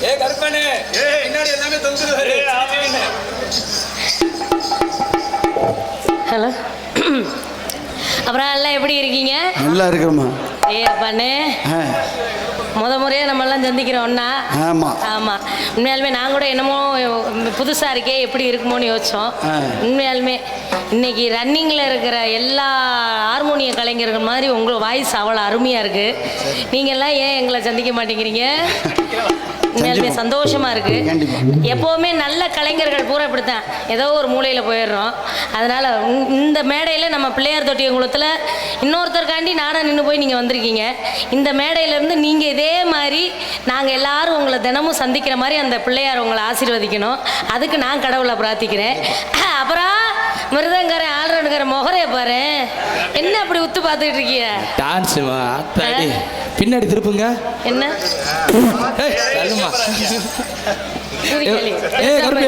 ஏ கருப்பனே பின்னாடி எல்லாமே தொங்குது. ஹலோ, அப்புறம் எல்லாம் எப்படி இருக்கீங்க? நல்லா இருக்கிறோம்மா. ஏ பண்ணு முறையாக நம்மெல்லாம் சந்திக்கிறோம் ஒன்றா. ஆமாம் ஆமாம், உண்மையாலுமே நான் கூட என்னமோ புதுசாக இருக்கே எப்படி இருக்குமோன்னு யோசித்தோம். உண்மையாலுமே இன்னைக்கு ரன்னிங்கில் இருக்கிற எல்லா ஹார்மோனிய கலைஞர்கள் மாதிரி உங்கள் வாய்ஸ் அவ்வளோ அருமையாக இருக்குது. நீங்கள்லாம் ஏன் எங்களை சந்திக்க மாட்டேங்கிறீங்க? உண்மையாலுமே சந்தோஷமாக இருக்குது. எப்போவுமே நல்ல கலைஞர்கள் பூரா இப்படித்தான் ஏதோ ஒரு மூலையில் போயிடுறோம். அதனால் இந்த மேடையில் நம்ம பிள்ளையார் தொட்டியங்குளத்தில் இன்னொருத்தருக்காண்டி நாடாக நின்று போய் நீங்கள் வந்திருக்கீங்க. இந்த மேடையிலேருந்து நீங்கள் இதே மாதிரி நாங்கள் எல்லாரும் உங்களை தினமும் சந்திக்கிற மாதிரி அந்த பிள்ளையார் உங்களை ஆசீர்வதிக்கணும். அதுக்கு நான் கடவுளை பிரார்த்திக்கிறேன். அப்புறம் மிருதங்காரன் ஆல்ரவுண்டுங்கிற முகரைய பாரு, என்ன அப்படி உத்து பார்த்துக்கிட்டு இருக்கீங்க? டான்ஸுமா பின்னாடி திருப்புங்க. என்ன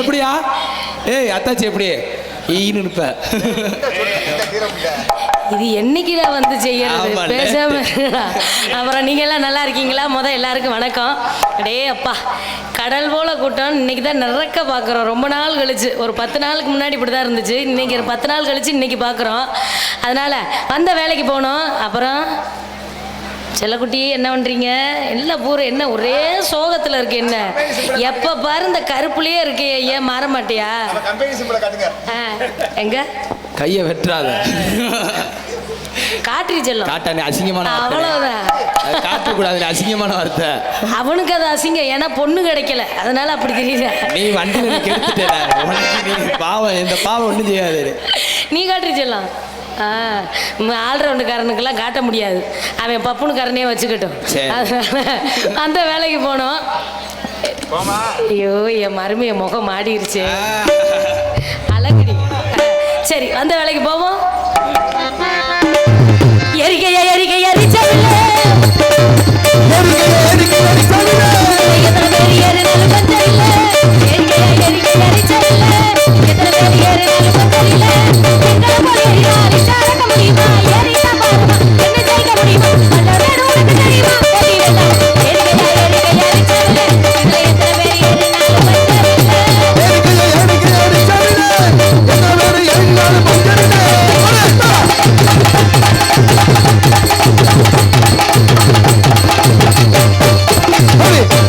எப்படியா? ஏய் அத்தாச்சி எப்படி ஈனுப்ப இது என்னைக்குதான் வந்து செய்யறது? பேசாம. அப்புறம் நீங்க எல்லாம் நல்லா இருக்கீங்களா? எல்லாருக்கும் வணக்கம். அடே அப்பா, கடல் போல கூட்டம். இன்னைக்கு தான் நிறக்க பார்க்குறோம். ரொம்ப நாள் கழிச்சு, ஒரு 10 நாளுக்கு முன்னாடி இப்படி தான் இருந்துச்சு. இன்னைக்கு ஒரு 10 நாள் கழிச்சு இன்னைக்கு பார்க்குறோம். அதனால வந்த வேலைக்கு போகணும். அப்புறம் செல்லக்குட்டி என்ன பண்றீங்க? எல்லாம் பூரா என்ன ஒரே சோகத்துல இருக்கு? என்ன எப்ப பாரு இந்த கருப்புலயே இருக்கு, ஏன் மாற மாட்டியா? எங்க கைய வெற்றாத காற்றி செல்லும். காட்டானே அசிங்கமான அவ்வளவுதான். காட்டக்கூடாது, அசிங்கமான வார்த்தை. அவனுக்கு அது அசிங்கம், ஏன்னா பொண்ணு கிடைக்கல, அதனால அப்படி தெரியல. நீ வண்டியில கெடுத்துட்ட பாவம். இந்த பாவம் ஒண்ணும் செய்யாது. நீ காற்றி செல்லம். ஆல்ரவுண்டுக்காரனுக்கெல்லாம் காட்ட முடியாது, அவன் பப்புனுக்காரனே வச்சுக்கட்டும். அந்த வேலைக்கு போனோம். ஐயோ, என் மருமைய முகம் மாடிருச்சு. அழகுடி. சரி, அந்த வேலைக்கு போவோம். எரிக்கையா எரிக்கை எரிச்சல்ல Hey!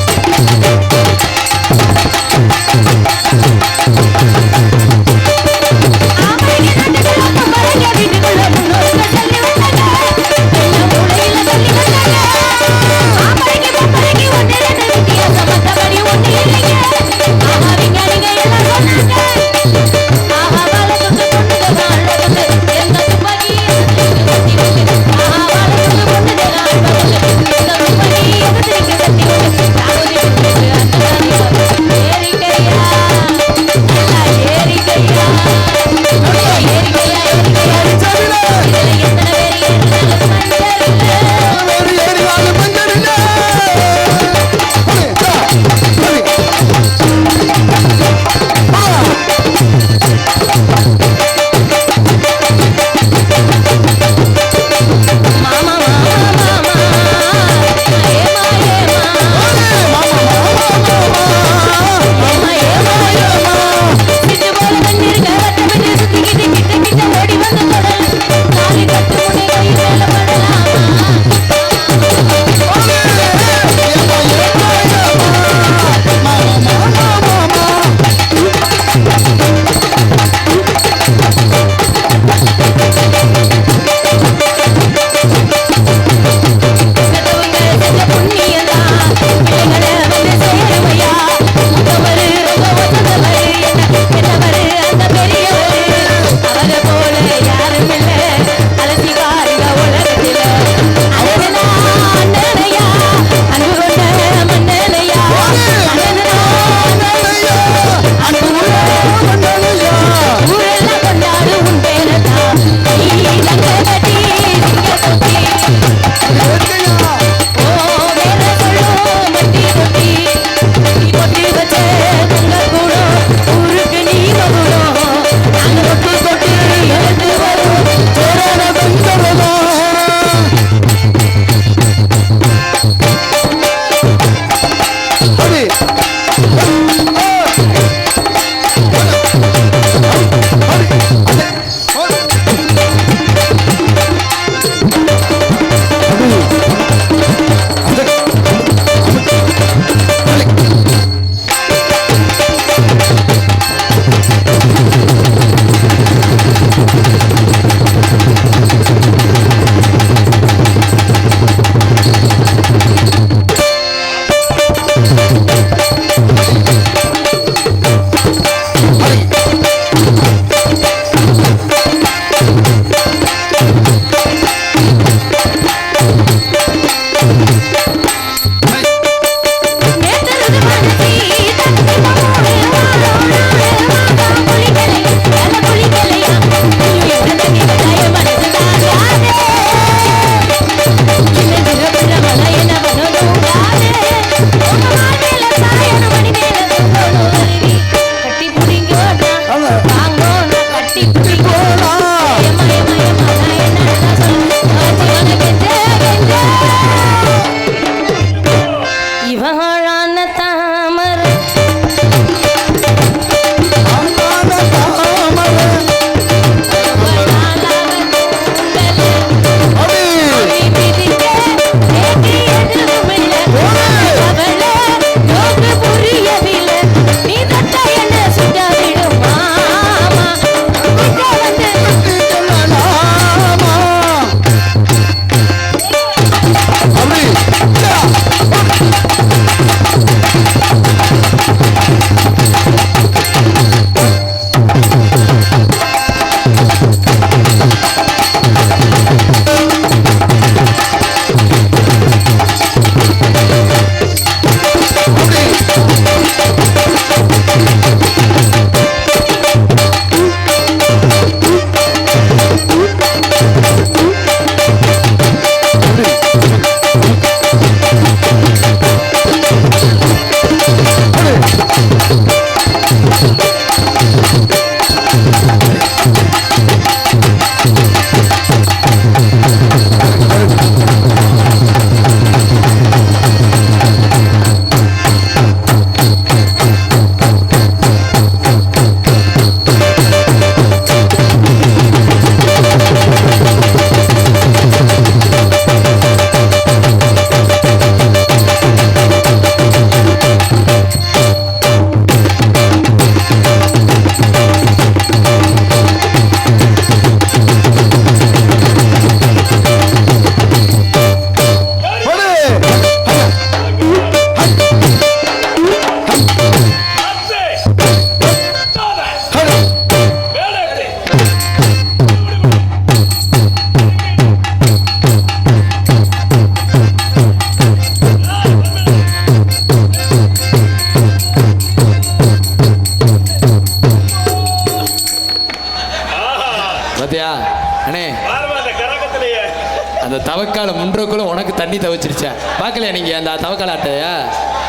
அந்த தவக்கால முன்றக்குள்ள உனக்கு தண்ணி தவச்சிருச்சா? பார்க்கலையா நீங்க அந்த தவக்கால ஆட்டையா?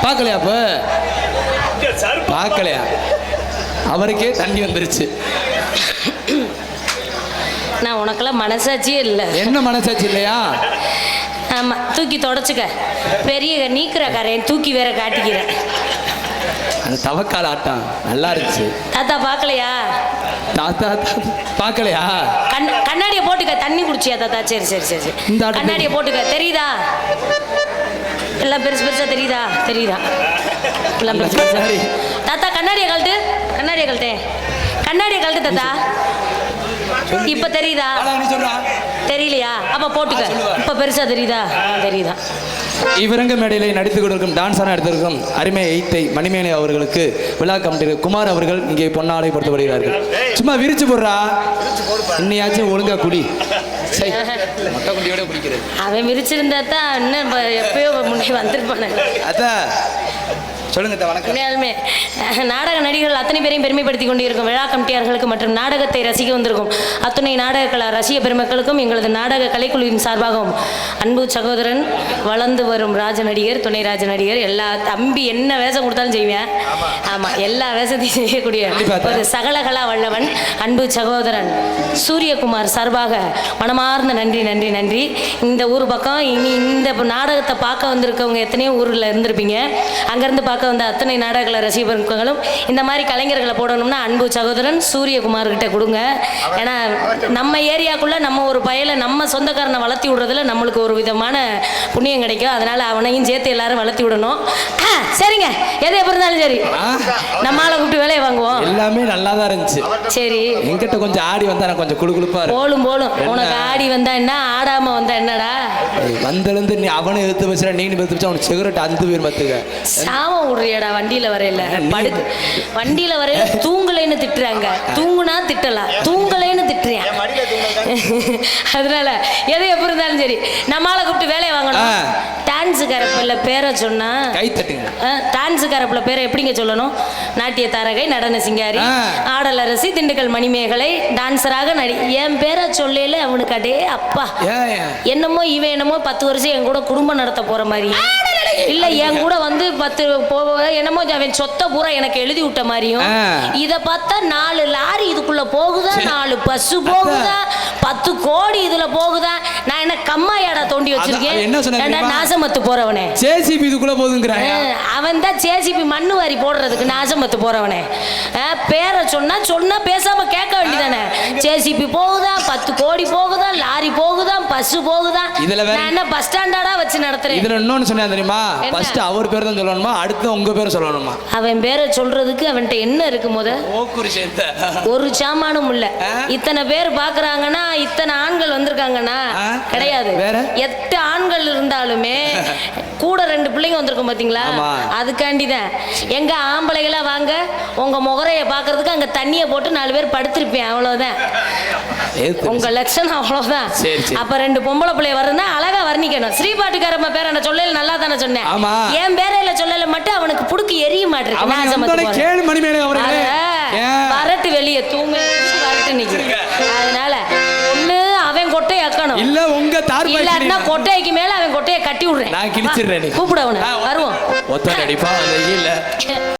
பார்க்கலையா? அப்ப பார்க்கலையா? அவருக்கே தண்ணி வந்துருச்சு. நான் உனக்கெல்லாம் மனசாட்சியே இல்லை. என்ன மனசாட்சி இல்லையா? ஆமா, தூக்கி தொடச்சுக்க. பெரிய நீக்கிற காரையன் தூக்கி வேற காட்டிக்கிறேன். அந்த தவக்கால ஆட்டம் நல்லா இருந்துச்சு. தாத்தா பார்க்கலையா? தாத்தா பார்க்கலையா? கண்ணாடியை போட்டுக்க. தண்ணி குடிச்சியா தாத்தா? சரி சரி சரி சரி. கண்ணாடியை போட்டுக்க. தெரியுதா? எல்லாம் பெருசு பெருசா தெரியுதா? தெரியுதா? எல்லாம் பெருசு பெருசா. தாத்தா கண்ணாடியை கழட்டு. கண்ணாடியை கழட்டு. கண்ணாடியை கழட்டு தாத்தா. இப்ப தெரியுதா? தெரியலையா? அப்ப போட்டுக்க. இப்ப பெருசா தெரியுதா? தெரியுதா? இவரங்க மேடையில் நடித்துக் கொண்டிருக்கும் டான்ஸான எடுத்திருக்கும் அருமை எய்த்தை மணிமேனை அவர்களுக்கு விழா கமிட்டி குமார் அவர்கள் இங்கே பொன்னாடை படுத்தப்படுகிறார்கள். சும்மா விரிச்சு போடுறா. இன்னையாச்சும் ஒழுங்கா குடி. அவன் விரிச்சிருந்தா தான் இன்னும் எப்பயோ முன்னே வந்திருப்பானே. அதான் சொல்லுங்க. உண்மையாலுமே நாடக நடிகர்கள் அத்தனை பேரையும் பெருமைப்படுத்தி கொண்டிருக்கும் விழா கமிட்டியார்களுக்கு மற்றும் நாடகத்தை ரசிக்க வந்திருக்கும் அத்துணை நாடக கலா ரசிக பெருமக்களுக்கும் எங்களது நாடக கலைக்குழுவின் சார்பாகவும் அன்பு சகோதரன் வளர்ந்து வரும் ராஜ நடிகர், துணை ராஜ நடிகர், எல்லா தம்பி என்ன வேஷம் கொடுத்தாலும் செய்வேன். ஆமாம், எல்லா வேஷத்தையும் செய்யக்கூடிய ஒரு சகலகலா வல்லவன் அன்பு சகோதரன் சூரியகுமார் சார்பாக மனமார்ந்த நன்றி நன்றி நன்றி. இந்த ஊர் பக்கம் இனி இந்த நாடகத்தை பார்க்க வந்திருக்கவங்க எத்தனையோ ஊரில் இருந்திருப்பீங்க. அங்கேருந்து பார்க்க வந்த அத்தனை நாடக ரசிகர்களும் இந்த மாதிரி கலைஞர்களை போடணும்னா அன்பு சகோதரன் சூரியகுமார் கிட்ட கொடுங்க. ஏன்னா நம்ம ஏரியாக்குள்ள நம்ம ஒரு பயலை நம்ம சொந்தக்காரனை வளர்த்தி விடுறதுல நம்மளுக்கு ஒரு விதமான புண்ணியம் கிடைக்கும். அதனால அவனையும் சேர்த்து எல்லாரும் வளர்த்தி விடணும். சரிங்க, எது எப்படி இருந்தாலும் சரி, நம்மளால கூப்பிட்டு வேலையை வாங்குவோம். எல்லாமே நல்லா தான் இருந்துச்சு. சரி, என்கிட்ட கொஞ்சம் ஆடி வந்தா நான் கொஞ்சம் குழுகுழுப்பா போலும் போலும். உனக்கு ஆடி வந்தா என்ன, ஆடாம வந்தா என்னடா? வந்திருந்து நீ அவனை எடுத்து வச்சுற, நீ எடுத்து வச்சா அவனுக்கு சிகரெட் அந்த பேர் பார்த்துக்க சாமம் விடுறியடா. வண்டியில வரையில படுக்கு, வண்டியில வரையில தூங்கலைன்னு திட்டுறாங்க. தூங்குனா திட்டலாம், தூங்கலைன்னு திட்டுறேன். அதனால எது எப்படி இருந்தாலும் சரி நம்மளால கூப்பிட்டு வேலையை வாங்கணும். டான்ஸு கரப்பில் பேரை சொன்னா கை தட்டுங்க. டான்ஸு கரப்பில் பேரை எப்படிங்க சொல்லணும்? நாட்டிய தாரகை, நடன சிங்காரி, ஆடலரசி, திண்டுக்கல் மணிமேகலை, டான்ஸராக நடி. என் பேரை சொல்லல அவனுக்கு அடே அப்பா என்னமோ இவன் என்னமோ 10 வருஷம் என் கூட குடும்பம் நடத்த போற மாதிரி, இல்ல என் கூட வந்து 10 என்னமோ அவன் சொத்த பூரா எனக்கு எழுதி விட்ட மாதிரியும். இத பார்த்தா 4 லாரி இதுக்குள்ள போகுதா, 4 பஸ் போகுதா, 10 கோடி இதுல போகுதா. நான் என்ன கம்மாயாடா தோண்டி வச்சிருக்கேன்? நாசமத்து போறவனே, ஜேசிபி இதுக்குள்ள போகுதுங்கறான். அவன் தான் ஜேசிபி மண்ணு வாரி போடுறதுக்கு நாசமத்து போறவனே. பேரை சொன்னா பேசாம கேட்க வேண்டியதானே? ஜேசிபி போகுதா, 10 கோடி போகுதா, லாரி போகுதா, பஸ் போகுதா. நான் என்ன பஸ் ஸ்டாண்டாடா வச்சு நடத்துறேன்? இதுல இன்னொன்னு சொன்னா தெரியுமா? ஃபர்ஸ்ட் அவர் பேர் தான் சொல்லணுமா, அடுத்து உங்க பேரை சொல்லணுமா? அவன் பேரை சொல்றதுக்கு அவன்கிட்ட என்ன இருக்கு? ஒரு சாமானும் இல்ல. இத்தனை பேர் பாக்குறாங்கன்னா, இத்தனை ஆண்கள் வந்திருக்காங்கன்னா கிடையாது. 8 ஆண்கள் இருந்தாலுமே கூட 2 பிள்ளைங்க வந்திருக்கும் பாத்தீங்களா? அதுக்காண்டிதான். எங்க ஆம்பளைகளா வாங்க, உங்க முகரைய பாக்குறதுக்கு அங்க தண்ணிய போட்டு 4 பேர் படுத்திருப்பேன். அவ்வளவுதான் உங்க லட்சணம், அவ்வளவுதான். அப்ப 2 பொம்பளை பிள்ளைய வர்றதுன்னா அழகா வர்ணிக்கணும். ஸ்ரீபாட்டுக்காரம்மா பேர் என்ன சொல்லல, நல்லா தானே சொன்னேன். சொன்னேன். ஆமா. என் பேரையில சொல்லல மட்டும் அவனுக்கு புடுக்கு எரிய மாட்டேன். கேளு மணிமேலை அவர்களே. வரட்டு வெளியே தூங்க வரட்டு நிக்கிறேன். அதனால ஒண்ணு அவன் கொட்டையை அக்கணும், இல்ல உங்க தார் இல்லன்னா கொட்டைக்கு மேல அவன் கொட்டையை கட்டி விடுறேன். நான் கிழிச்சிடுறேன். கூப்பிட அவனை வருவோம். ஒத்த அடிப்பா இல்ல